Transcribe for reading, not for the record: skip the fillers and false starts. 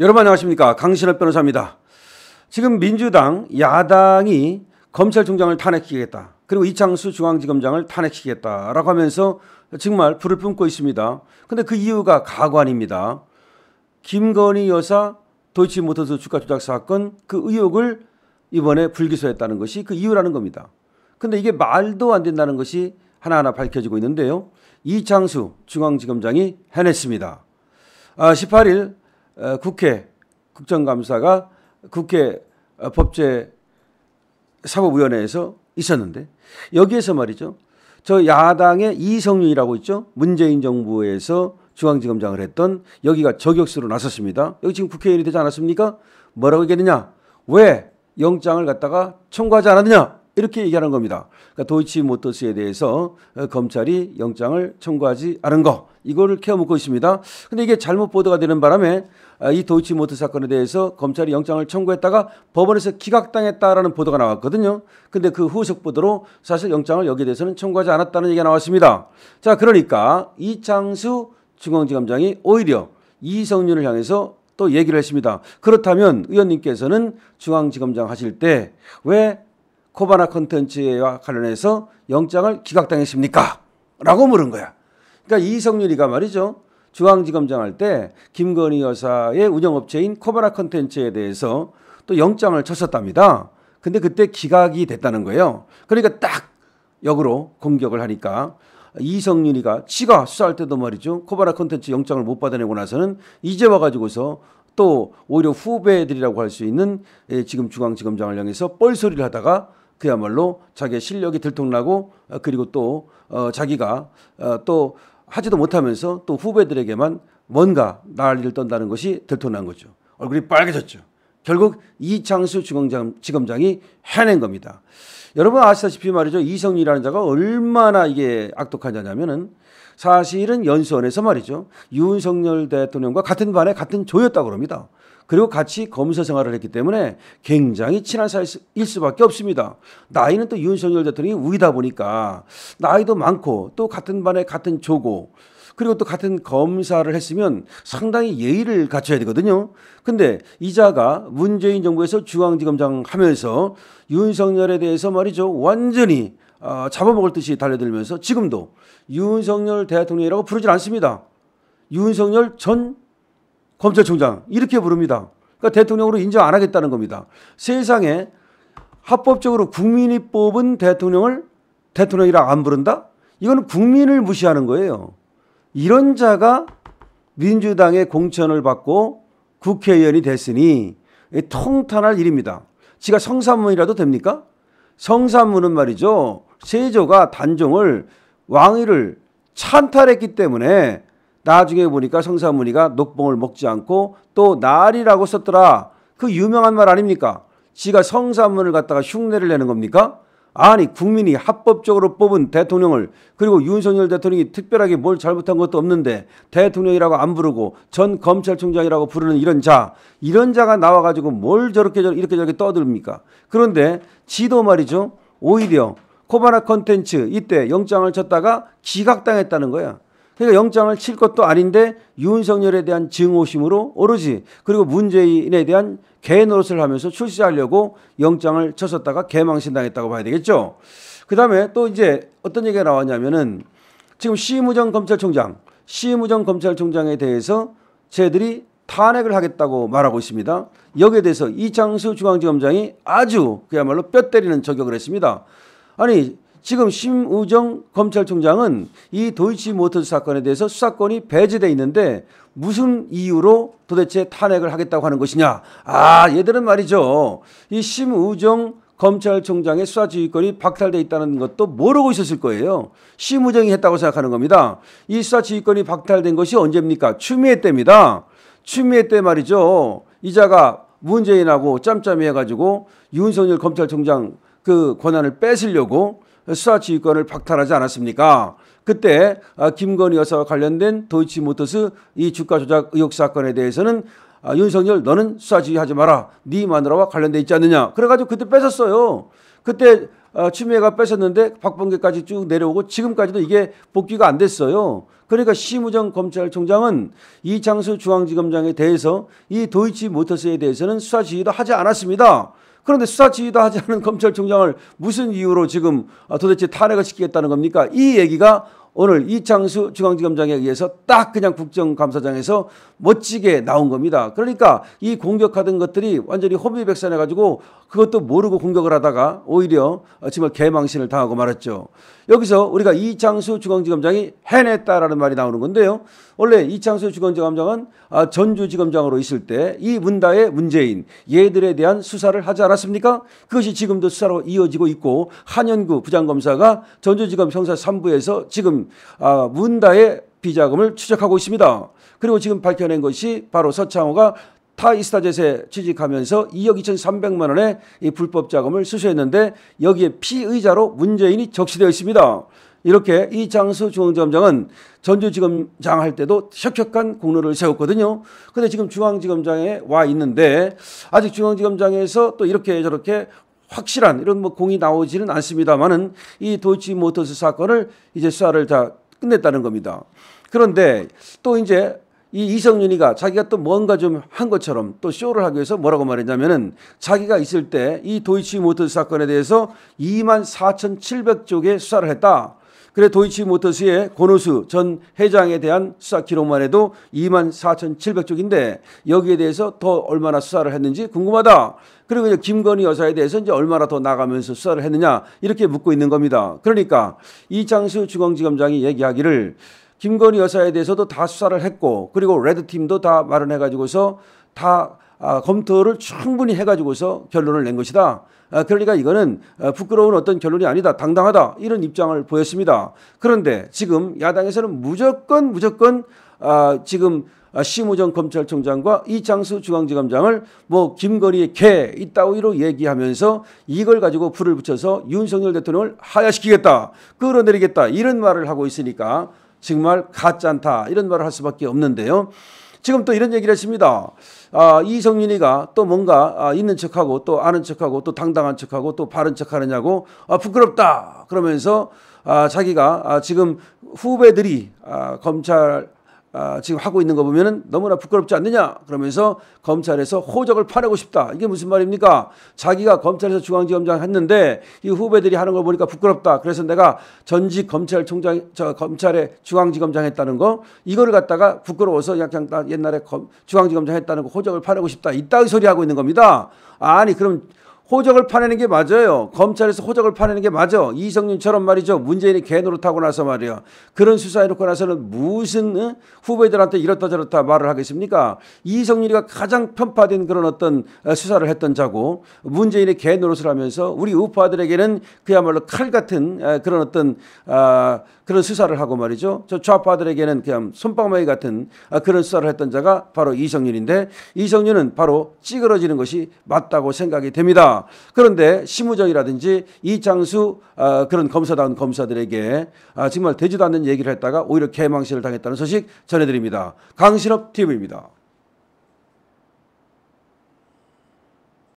여러분 안녕하십니까? 강신업 변호사입니다. 지금 민주당 야당이 검찰총장을 탄핵시키겠다. 그리고 이창수 중앙지검장을 탄핵시키겠다라고 하면서 정말 불을 뿜고 있습니다. 그런데 그 이유가 가관입니다. 김건희 여사 도이치모터스 주가 조작 사건 그 의혹을 이번에 불기소했다는 것이 그 이유라는 겁니다. 그런데 이게 말도 안 된다는 것이 하나하나 밝혀지고 있는데요. 이창수 중앙지검장이 해냈습니다. 18일 국회 국정감사가 국회 법제사법위원회에서 있었는데 여기에서 말이죠. 저 야당의 이성윤이라고 있죠. 문재인 정부에서 중앙지검장을 했던 여기가 저격수로 나섰습니다. 여기 지금 국회의원이 되지 않았습니까? 뭐라고 얘기했느냐? 왜 영장을 갖다가 청구하지 않았느냐? 이렇게 얘기하는 겁니다. 그러니까 도이치모터스에 대해서 검찰이 영장을 청구하지 않은 거 이거를 캐묻고 있습니다. 근데 이게 잘못 보도가 되는 바람에 이 도이치모터스 사건에 대해서 검찰이 영장을 청구했다가 법원에서 기각당했다라는 보도가 나왔거든요. 근데 그 후속 보도로 사실 영장을 여기에 대해서는 청구하지 않았다는 얘기가 나왔습니다. 자, 그러니까 이창수 중앙지검장이 오히려 이성윤을 향해서 또 얘기를 했습니다. 그렇다면 의원님께서는 중앙지검장 하실 때 왜 코바나 콘텐츠와 관련해서 영장을 기각당했습니까? 라고 물은 거야. 그러니까 이성윤이가 말이죠. 중앙지검장 할 때 김건희 여사의 운영업체인 코바나 콘텐츠에 대해서 또 영장을 쳤었답니다. 근데 그때 기각이 됐다는 거예요. 그러니까 딱 역으로 공격을 하니까 이성윤이가 지가 수사할 때도 말이죠. 코바나 콘텐츠 영장을 못 받아내고 나서는 이제 와가지고서 또 오히려 후배들이라고 할 수 있는 지금 중앙지검장을 향해서 뻘소리를 하다가 그야말로 자기의 실력이 들통나고 그리고 또 자기가 또 하지도 못하면서 또 후배들에게만 뭔가 난리를 떤다는 것이 들통난 거죠. 얼굴이 빨개졌죠. 결국 이창수 중앙지검장이 해낸 겁니다. 여러분 아시다시피 말이죠. 이성윤이라는 자가 얼마나 이게 악독한 자냐면은 사실은 연수원에서 말이죠. 윤석열 대통령과 같은 반에 같은 조였다고 합니다. 그리고 같이 검사 생활을 했기 때문에 굉장히 친한 사이일 수밖에 없습니다. 나이는 또 윤석열 대통령이 우이다 보니까 나이도 많고 또 같은 반에 같은 조고 그리고 또 같은 검사를 했으면 상당히 예의를 갖춰야 되거든요. 근데 이자가 문재인 정부에서 중앙지검장 하면서 윤석열에 대해서 말이죠. 완전히 잡아먹을 듯이 달려들면서 지금도 윤석열 대통령이라고 부르질 않습니다. 윤석열 전 검찰총장 이렇게 부릅니다. 그러니까 대통령으로 인정 안 하겠다는 겁니다. 세상에 합법적으로 국민이 뽑은 대통령을 대통령이라 안 부른다? 이거는 국민을 무시하는 거예요. 이런 자가 민주당의 공천을 받고 국회의원이 됐으니 통탄할 일입니다. 지가 성산문이라도 됩니까? 성산문은 말이죠. 세조가 단종을 왕위를 찬탈했기 때문에 나중에 보니까 성사문이가 녹봉을 먹지 않고 또 날이라고 썼더라. 그 유명한 말 아닙니까? 지가 성사문을 갖다가 흉내를 내는 겁니까? 아니 국민이 합법적으로 뽑은 대통령을 그리고 윤석열 대통령이 특별하게 뭘 잘못한 것도 없는데 대통령이라고 안 부르고 전 검찰총장이라고 부르는 이런 자가 나와가지고 뭘 이렇게 저렇게 떠듭니까? 그런데 지도 말이죠. 오히려 코바나 콘텐츠 이때 영장을 쳤다가 기각당했다는 거야. 그러니까 영장을 칠 것도 아닌데 윤석열에 대한 증오심으로 오로지 그리고 문재인에 대한 개노릇을 하면서 출시하려고 영장을 쳤었다가 개망신당했다고 봐야 되겠죠. 그 다음에 또 이제 어떤 얘기가 나왔냐면은 지금 심우정 검찰총장에 대해서 쟤들이 탄핵을 하겠다고 말하고 있습니다. 여기에 대해서 이창수 중앙지검장이 아주 그야말로 뼈 때리는 저격을 했습니다. 아니 지금 심우정 검찰총장은 이 도이치모터스 사건에 대해서 수사권이 배제돼 있는데 무슨 이유로 도대체 탄핵을 하겠다고 하는 것이냐. 얘들은 말이죠. 이 심우정 검찰총장의 수사지휘권이 박탈돼 있다는 것도 모르고 있었을 거예요. 심우정이 했다고 생각하는 겁니다. 이 수사지휘권이 박탈된 것이 언제입니까? 추미애 때입니다. 추미애 때 말이죠. 이자가 문재인하고 짬짬이 해가지고 윤석열 검찰총장 그 권한을 뺏으려고 수사지휘권을 박탈하지 않았습니까? 그때 김건희 여사와 관련된 도이치모터스 이 주가 조작 의혹 사건에 대해서는 윤석열 너는 수사지휘하지 마라. 네 마누라와 관련돼 있지 않느냐. 그래가지고 그때 뺏었어요. 그때 추미애가 뺏었는데 박범계까지 쭉 내려오고 지금까지도 이게 복귀가 안 됐어요. 그러니까 심우정 검찰총장은 이창수 중앙지검장에 대해서 이 도이치모터스에 대해서는 수사 지휘도 하지 않았습니다. 그런데 수사 지휘도 하지 않은 검찰총장을 무슨 이유로 지금 도대체 탄핵을 시키겠다는 겁니까? 이 얘기가 오늘 이창수 중앙지검장에 의해서 딱 그냥 국정감사장에서 멋지게 나온 겁니다. 그러니까 이 공격하던 것들이 완전히 혼미백산해가지고 그것도 모르고 공격을 하다가 오히려 정말 개망신을 당하고 말았죠. 여기서 우리가 이창수 중앙지검장이 해냈다라는 말이 나오는 건데요. 원래 이창수 중앙지검장은 전주지검장으로 있을 때 이 문다의 문재인 얘들에 대한 수사를 하지 않았습니까? 그것이 지금도 수사로 이어지고 있고 한현구 부장검사가 전주지검 형사 3부에서 지금 문다의 비자금을 추적하고 있습니다. 그리고 지금 밝혀낸 것이 바로 서창호가 타이스타젯에 취직하면서 2억 2,300만 원의 이 불법 자금을 수수했는데 여기에 피의자로 문재인이 적시되어 있습니다. 이렇게 이창수 중앙지검장은 전주지검장 할 때도 혁혁한 공로를 세웠거든요. 그런데 지금 중앙지검장에 와 있는데 아직 중앙지검장에서 또 이렇게 저렇게 확실한 이런 뭐 공이 나오지는 않습니다만은 이 도이치모터스 사건을 이제 수사를 다 끝냈다는 겁니다. 그런데 또 이제 이 이성윤이가 자기가 또 뭔가 좀 한 것처럼 또 쇼를 하기 위해서 뭐라고 말했냐면은 자기가 있을 때 이 도이치모터스 사건에 대해서 24,700쪽의 수사를 했다. 그래 도이치모터스의 권오수 전 회장에 대한 수사 기록만 해도 24,700쪽인데 여기에 대해서 더 얼마나 수사를 했는지 궁금하다. 그리고 이제 김건희 여사에 대해서 이제 얼마나 더 나가면서 수사를 했느냐 이렇게 묻고 있는 겁니다. 그러니까 이창수 중앙지검장이 얘기하기를 김건희 여사에 대해서도 다 수사를 했고 그리고 레드팀도 다 마련해가지고서 다 검토를 충분히 해가지고서 결론을 낸 것이다. 그러니까 이거는 부끄러운 어떤 결론이 아니다. 당당하다. 이런 입장을 보였습니다. 그런데 지금 야당에서는 무조건 지금 심우정 검찰총장과 이창수 중앙지검장을 뭐 김건희의 개 이따위로 얘기하면서 이걸 가지고 불을 붙여서 윤석열 대통령을 하야시키겠다. 끌어내리겠다. 이런 말을 하고 있으니까 정말 가짜다. 이런 말을 할 수밖에 없는데요. 지금 또 이런 얘기를 했습니다. 이성윤이가 또 뭔가 있는 척하고 또 아는 척하고 또 당당한 척하고 또 바른 척하느냐고 부끄럽다. 그러면서 자기가 지금 후배들이 검찰 지금 하고 있는 거 보면은 너무나 부끄럽지 않느냐 그러면서 검찰에서 호적을 파내고 싶다. 이게 무슨 말입니까? 자기가 검찰에서 중앙지검장 했는데 이 후배들이 하는 걸 보니까 부끄럽다. 그래서 내가 전직 검찰총장 검찰의 중앙지검장 했다는 거 이거를 갖다가 부끄러워서 그냥 나 옛날에 중앙지검장 했다는 거 호적을 파내고 싶다. 이따위 소리 하고 있는 겁니다. 아니 그럼 호적을 파내는 게 맞아요. 검찰에서 호적을 파내는 게 맞아. 이성윤처럼 말이죠. 문재인이 개노릇하고 나서 말이야. 그런 수사해놓고 나서는 무슨 후배들한테 이렇다 저렇다 말을 하겠습니까? 이성윤이가 가장 편파된 그런 어떤 수사를 했던 자고 문재인이 개노릇을 하면서 우리 우파들에게는 그야말로 칼 같은 그런 어떤 그런 수사를 하고 말이죠. 저 좌파들에게는 그냥 손방망이 같은 그런 수사를 했던 자가 바로 이성윤인데 이성윤은 바로 찌그러지는 것이 맞다고 생각이 됩니다. 그런데 심우정이라든지 이창수 그런 검사다운 검사들에게 정말 되지도 않는 얘기를 했다가 오히려 개망신을 당했다는 소식 전해드립니다. 강신업 TV입니다.